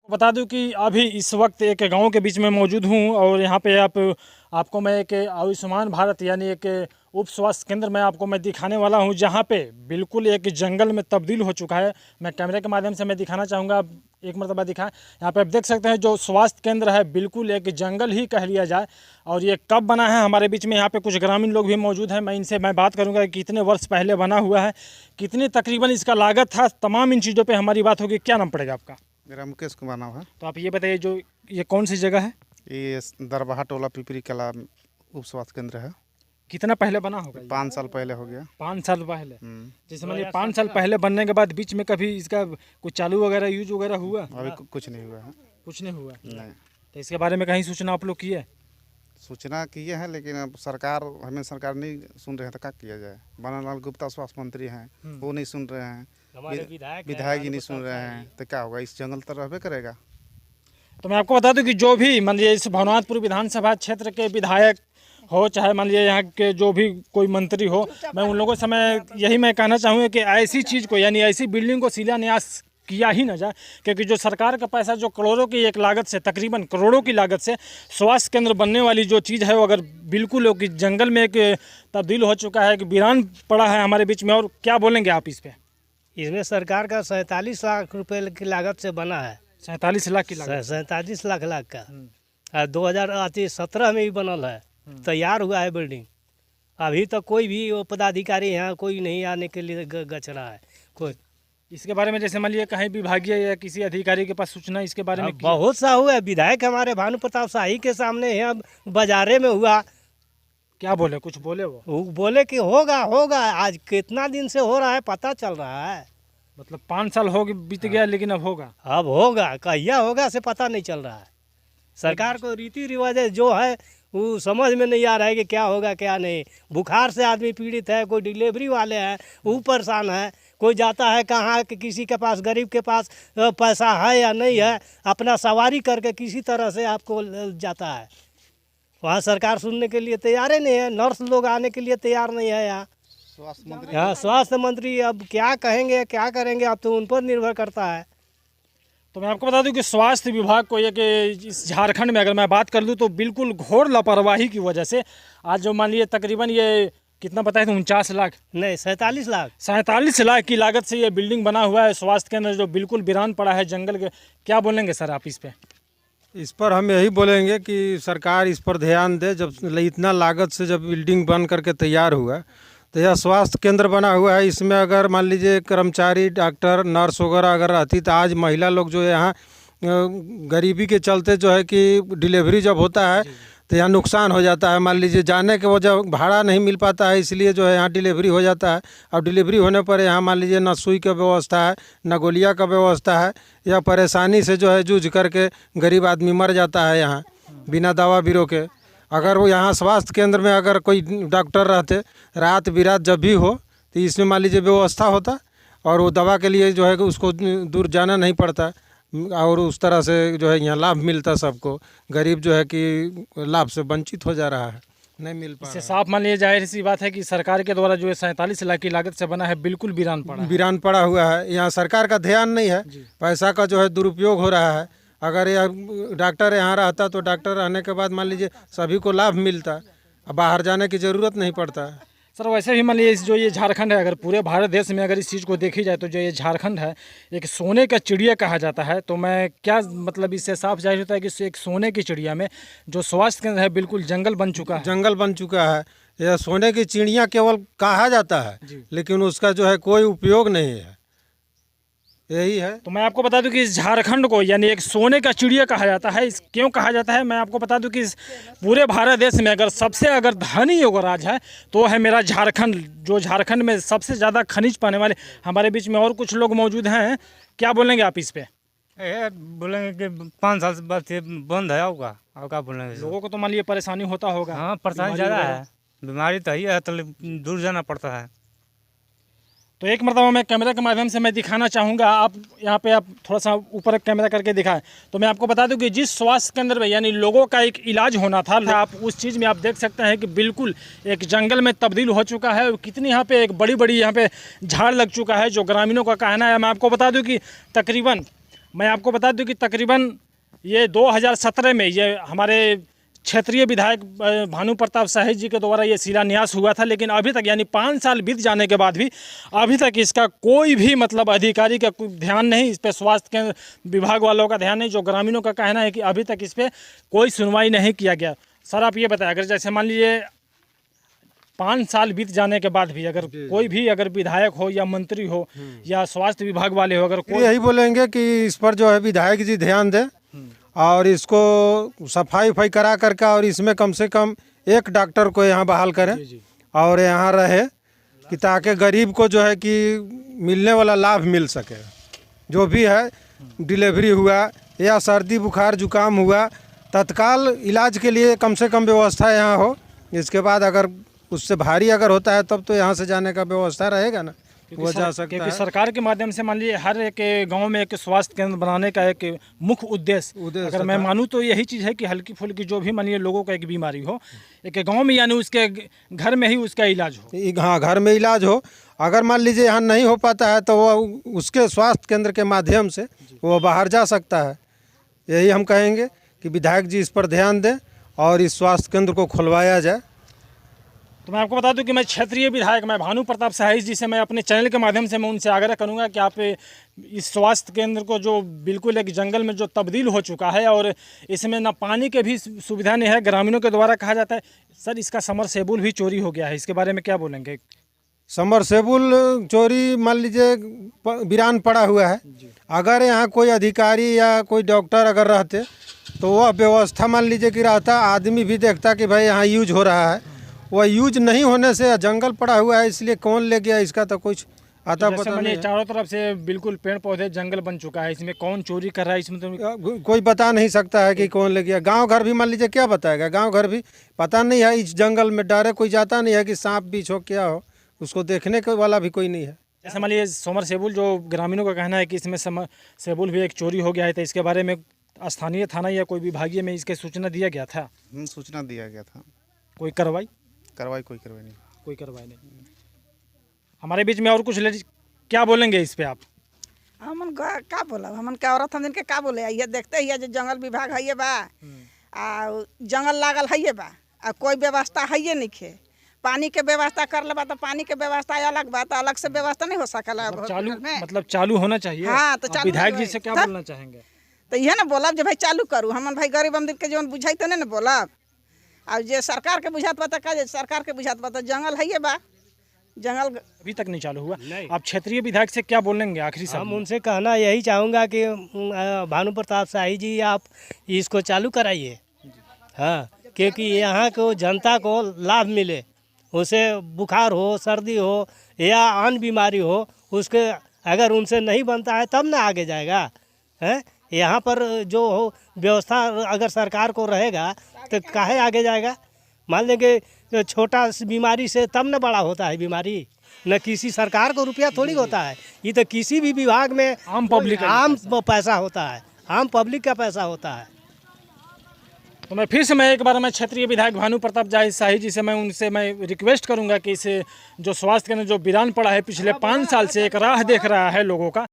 बता दूं कि अभी इस वक्त एक गांव के बीच में मौजूद हूं और यहां पे आपको मैं एक आयुष्मान भारत यानी एक उप स्वास्थ्य केंद्र में आपको मैं दिखाने वाला हूं, जहां पे बिल्कुल एक जंगल में तब्दील हो चुका है। मैं कैमरे के माध्यम से मैं दिखाना चाहूँगा, एक मरतबा दिखाएं। यहाँ पे आप देख सकते हैं जो स्वास्थ्य केंद्र है बिल्कुल एक जंगल ही कह लिया जाए। और ये कब बना है, हमारे बीच में यहाँ पे कुछ ग्रामीण लोग भी मौजूद हैं। मैं इनसे बात करूँगा कि कितने वर्ष पहले बना हुआ है, कितनी तकरीबन इसका लागत था, तमाम इन चीज़ों पर हमारी बात होगी। क्या नाम पड़ेगा आपका? मेरा मुकेश कुमार नाम है। तो आप ये बताइए, जो ये कौन सी जगह है? ये दरबाहा टोला पिपरी कला उप स्वास्थ्य केंद्र है। कितना पहले बना होगा? 5 साल पहले हो गया। 5 साल पहले? जैसे मान लीजिए 5 साल पहले बनने के बाद बीच में कभी इसका कुछ चालू वगैरह यूज वगैरह हुआ? अभी कुछ नहीं हुआ है। कुछ नहीं हुआ? नहीं। तो इसके बारे में कहीं सूचना आप लोग किए? सूचना किए हैं, लेकिन अब सरकार नहीं सुन रहे हैं तो क्या किया जाए। बनवारीलाल गुप्ता स्वास्थ्य मंत्री हैं, वो नहीं सुन रहे हैं, हमारे विधायक जी नहीं सुन रहे हैं, तो क्या होगा? इस जंगल तो रहबे करेगा। तो मैं आपको बता दूं कि जो भी मान लीजिए इस भवनाथपुर विधानसभा क्षेत्र के विधायक हो, चाहे मान लीजिए यहाँ के जो भी कोई मंत्री हो, मैं उन लोगों से मैं कहना चाहूँगा कि ऐसी चीज़ को यानी ऐसी बिल्डिंग को शिलान्यास किया ही ना जाए, क्योंकि जो सरकार का पैसा जो करोड़ों की एक लागत से, तकरीबन करोड़ों की लागत से स्वास्थ्य केंद्र बनने वाली जो चीज़ है वो अगर बिल्कुल जंगल में एक तब्दील हो चुका है, कि वीरान पड़ा है हमारे बीच में। और क्या बोलेंगे आप इस पर? इसमें सरकार का 47 लाख रुपए की लागत से बना है। 47 लाख की लागत? 47 लाख का 2017 में भी बनल है, तैयार हुआ है बिल्डिंग। अभी तक कोई भी पदाधिकारी यहाँ कोई नहीं आने के लिए गच रहा है कोई। इसके बारे में जैसे मान लीजिए कहीं विभागीय या किसी अधिकारी के पास सूचना इसके बारे में बहुत सा हुआ है। विधायक हमारे भानु प्रताप शाही के सामने यहाँ बाजारे में हुआ। क्या बोले? कुछ बोले? वो बोले कि होगा। आज कितना दिन से हो रहा है पता चल रहा है। मतलब 5 साल हो बीत गया, लेकिन अब होगा। कहिया होगा से पता नहीं चल रहा है। सरकार को रीति रिवाज जो है वो समझ में नहीं आ रहा है कि क्या होगा क्या नहीं। बुखार से आदमी पीड़ित है, कोई डिलीवरी वाले हैं वो परेशान है, कोई जाता है कहाँ कि किसी के पास, गरीब के पास पैसा है या नहीं है, अपना सवारी करके किसी तरह से आपको जाता है। वहाँ सरकार सुनने के लिए तैयार ही नहीं है। नर्स लोग आने के लिए तैयार नहीं है। यहाँ स्वास्थ्य मंत्री अब क्या कहेंगे क्या करेंगे, अब तो उन पर निर्भर करता है। तो मैं आपको बता दूं कि स्वास्थ्य विभाग को ये कि इस झारखंड में अगर मैं बात कर लूँ तो बिल्कुल घोर लापरवाही की वजह से आज जो मान लीजिए तकरीबन ये कितना बताए थे, 49 लाख नहीं 47 लाख की लागत से ये बिल्डिंग बना हुआ है स्वास्थ्य केंद्र, जो बिल्कुल वीरान पड़ा है जंगल के। क्या बोलेंगे सर आप इस पर? इस पर हम यही बोलेंगे कि सरकार इस पर ध्यान दे। जब इतना लागत से जब बिल्डिंग बन करके तैयार हुआ तो यह स्वास्थ्य केंद्र बना हुआ है, इसमें अगर मान लीजिए कर्मचारी, डॉक्टर, नर्स वगैरह अगर रहती तो आज महिला लोग जो है यहाँ गरीबी के चलते जो है कि डिलीवरी जब होता है तो यहाँ नुकसान हो जाता है। मान लीजिए जाने के वजह भाड़ा नहीं मिल पाता है, इसलिए जो है यहाँ डिलीवरी हो जाता है। अब डिलीवरी होने पर यहाँ मान लीजिए न सुई का व्यवस्था है, न गोलियाँ का व्यवस्था है, या परेशानी से जो है जूझ करके गरीब आदमी मर जाता है यहाँ बिना दवा बीरो के। अगर वो यहाँ स्वास्थ्य केंद्र में अगर कोई डॉक्टर रहते, रात बिरात जब भी हो तो इसमें मान लीजिए व्यवस्था होता और वो दवा के लिए जो है उसको दूर जाना नहीं पड़ता, और उस तरह से जो है यहाँ लाभ मिलता सबको। गरीब जो है कि लाभ से वंचित हो जा रहा है, नहीं मिल पा रहा है। साफ मान लीजिए जाहिर सी बात है कि सरकार के द्वारा जो है 47 लाख की लागत से बना है बिल्कुल वीरान पड़ा हुआ है। यहाँ सरकार का ध्यान नहीं है, पैसा का जो है दुरुपयोग हो रहा है। अगर यह डॉक्टर यहाँ रहता तो डॉक्टर रहने के बाद मान लीजिए सभी को लाभ मिलता, बाहर जाने की ज़रूरत नहीं पड़ता। सर वैसे भी मान लीजिए जो ये झारखंड है, अगर पूरे भारत देश में अगर इस चीज़ को देखी जाए तो जो ये झारखंड है एक सोने का चिड़िया कहा जाता है। तो मैं क्या मतलब इससे साफ जाहिर होता है कि एक सोने की चिड़िया में जो स्वास्थ्य केंद्र है बिल्कुल जंगल बन चुका है। यह सोने की चिड़िया केवल कहा जाता है, लेकिन उसका जो है कोई उपयोग नहीं है, यही है। तो मैं आपको बता दूं कि इस झारखंड को यानी एक सोने का चिड़िया कहा जाता है। क्यों कहा जाता है मैं आपको बता दूं कि इस पूरे भारत देश में अगर सबसे धनी राज्य है तो है मेरा झारखंड। जो झारखंड में सबसे ज़्यादा खनिज पाने वाले हमारे बीच में और कुछ लोग मौजूद हैं। क्या बोलेंगे आप इस पर? बोलेंगे कि 5 साल से बाद बंद है होगा, और क्या बोलेंगे? लोगों को तो मान लीजिए परेशानी होता होगा। हाँ परेशानी ज़्यादा है, बीमारी तो ही है, तो दूर जाना पड़ता है। तो एक मरतबा मैं कैमरे के माध्यम से मैं दिखाना चाहूँगा, आप यहाँ पे आप थोड़ा सा ऊपर कैमरा करके दिखाएं तो मैं आपको बता दूं कि जिस स्वास्थ्य केंद्र में यानी लोगों का एक इलाज होना था, आप उस चीज़ में आप देख सकते हैं कि बिल्कुल एक जंगल में तब्दील हो चुका है। कितनी यहाँ पे एक बड़ी यहाँ पे झाड़ लग चुका है, जो ग्रामीणों का कहना है। मैं आपको बता दूँ कि तकरीबन मैं आपको बता दूं कि तकरीबन ये 2017 में ये हमारे क्षेत्रीय विधायक भानु प्रताप शाही जी के द्वारा ये शिलान्यास हुआ था, लेकिन अभी तक यानी 5 साल बीत जाने के बाद भी अभी तक इसका कोई भी मतलब अधिकारी का कोई ध्यान नहीं, इस पे स्वास्थ्य के विभाग वालों का ध्यान नहीं। जो ग्रामीणों का कहना है कि अभी तक इस पे कोई सुनवाई नहीं किया गया। सर आप ये बताएं, अगर जैसे मान लीजिए 5 साल बीत जाने के बाद भी अगर कोई भी अगर विधायक हो या मंत्री हो या स्वास्थ्य विभाग वाले हो, अगर कोई यही बोलेंगे कि इस पर जो है विधायक जी ध्यान दें और इसको सफाई उफाई करा करके और इसमें कम से कम एक डॉक्टर को यहाँ बहाल करें और यहाँ रहे कि ताकि गरीब को जो है कि मिलने वाला लाभ मिल सके। जो भी है डिलीवरी हुआ या सर्दी बुखार जुकाम हुआ, तत्काल इलाज के लिए कम से कम व्यवस्था यहाँ हो। इसके बाद अगर उससे भारी अगर होता है तब तो यहाँ से जाने का व्यवस्था रहेगा ना, वो जा सकता क्योंकि है। सरकार के माध्यम से मान लीजिए हर एक गांव में एक स्वास्थ्य केंद्र बनाने का एक मुख्य उद्देश्य अगर मैं मानूं तो यही चीज़ है कि हल्की फुल्की जो भी मान लीजिए लोगों को एक बीमारी हो, एक गांव में यानी उसके घर में ही उसका इलाज हो। हाँ, घर में इलाज हो। अगर मान लीजिए यहाँ नहीं हो पाता है तो वो उसके स्वास्थ्य केंद्र के माध्यम से वो बाहर जा सकता है। यही हम कहेंगे कि विधायक जी इस पर ध्यान दें और इस स्वास्थ्य केंद्र को खुलवाया जाए। तो मैं आपको बता दूं कि मैं क्षेत्रीय विधायक मैं भानु प्रताप शाही जी से मैं अपने चैनल के माध्यम से मैं उनसे आग्रह करूंगा कि आप इस स्वास्थ्य केंद्र को जो बिल्कुल एक जंगल में जो तब्दील हो चुका है और इसमें ना पानी के भी सुविधा नहीं है, ग्रामीणों के द्वारा कहा जाता है सर इसका समरसेबुल भी चोरी हो गया है, इसके बारे में क्या बोलेंगे? समरसेबुल चोरी मान लीजिए वीरान पड़ा हुआ है। अगर यहाँ कोई अधिकारी या कोई डॉक्टर अगर रहते तो वह व्यवस्था मान लीजिए कि रहता, आदमी भी देखता कि भाई यहाँ यूज हो रहा है। वह यूज नहीं होने से जंगल पड़ा हुआ है, इसलिए कौन ले गया इसका तो कुछ आता पता नहीं है। चारों तरफ से बिल्कुल पेड़ पौधे जंगल बन चुका है, इसमें कौन चोरी कर रहा है इसमें तो कोई बता नहीं सकता है कि कौन ले गया। गांव घर भी मान लीजिए क्या बताएगा, गांव घर भी पता नहीं है। इस जंगल में डरे कोई जाता नहीं है कि सांप बीच हो क्या हो, उसको देखने के वाला भी कोई नहीं है। जैसे मान लीजिए समरसेबुल जो ग्रामीणों का कहना है कि इसमें समरसेबुल भी एक चोरी हो गया है, तो इसके बारे में स्थानीय थाना या कोई विभागीय में इसके सूचना दिया गया था? सूचना दिया गया था। कोई कार्रवाई कोई कार्रवाई नहीं। कोई कार्रवाई नहीं। हमारे बीच में और कुछ लेडीज क्या बोलेंगे इस पे आप? हमन का बोला, हमन के औरत हम के का बोले, ये देखते ही जो जंगल विभाग है बा आ जंगल लागल है बा आ कोई व्यवस्था है नहीं खे। पानी के व्यवस्था कर लेबा तो पानी के व्यवस्था अलग बात, अलग से व्यवस्था नहीं हो सकला। मतलब चालू होना चाहिए। हाँ, तो चालू विधायक जी से क्या बोलना चाहेंगे? तो यह ना बोलब जो भाई चालू करूँ, हमन भाई गरीब आमदनी के जो बुझाई तो नहीं ना बोलब। अब जे सरकार के बुझात बता का, सरकार के बुझात बता जंगल है बा, जंगल अभी तक नहीं चालू हुआ। आप क्षेत्रीय विधायक से क्या बोलेंगे आखिरी शब्द? हम उनसे कहना यही चाहूँगा कि भानु प्रताप शाही जी आप इसको चालू कराइए। हाँ, क्योंकि यहाँ को जनता को लाभ मिले, उसे बुखार हो, सर्दी हो या अन्य बीमारी हो, उसके अगर उनसे नहीं बनता है तब ना आगे जाएगा। हैं, यहाँ पर जो हो व्यवस्था अगर सरकार को रहेगा तो काहे आगे जाएगा। मान लेंगे छोटा बीमारी से तब न बड़ा होता है बीमारी, न किसी सरकार को रुपया थोड़ी होता है। ये तो किसी भी विभाग में आम पब्लिक आम पैसा होता है, आम पब्लिक का पैसा होता है। तो मैं फिर से मैं एक बार मैं क्षेत्रीय विधायक भानु प्रताप शाही जी से मैं रिक्वेस्ट करूंगा कि इस जो स्वास्थ्य केंद्र जो वीरान पड़ा है पिछले 5 साल से एक राह देख रहा है लोगों का,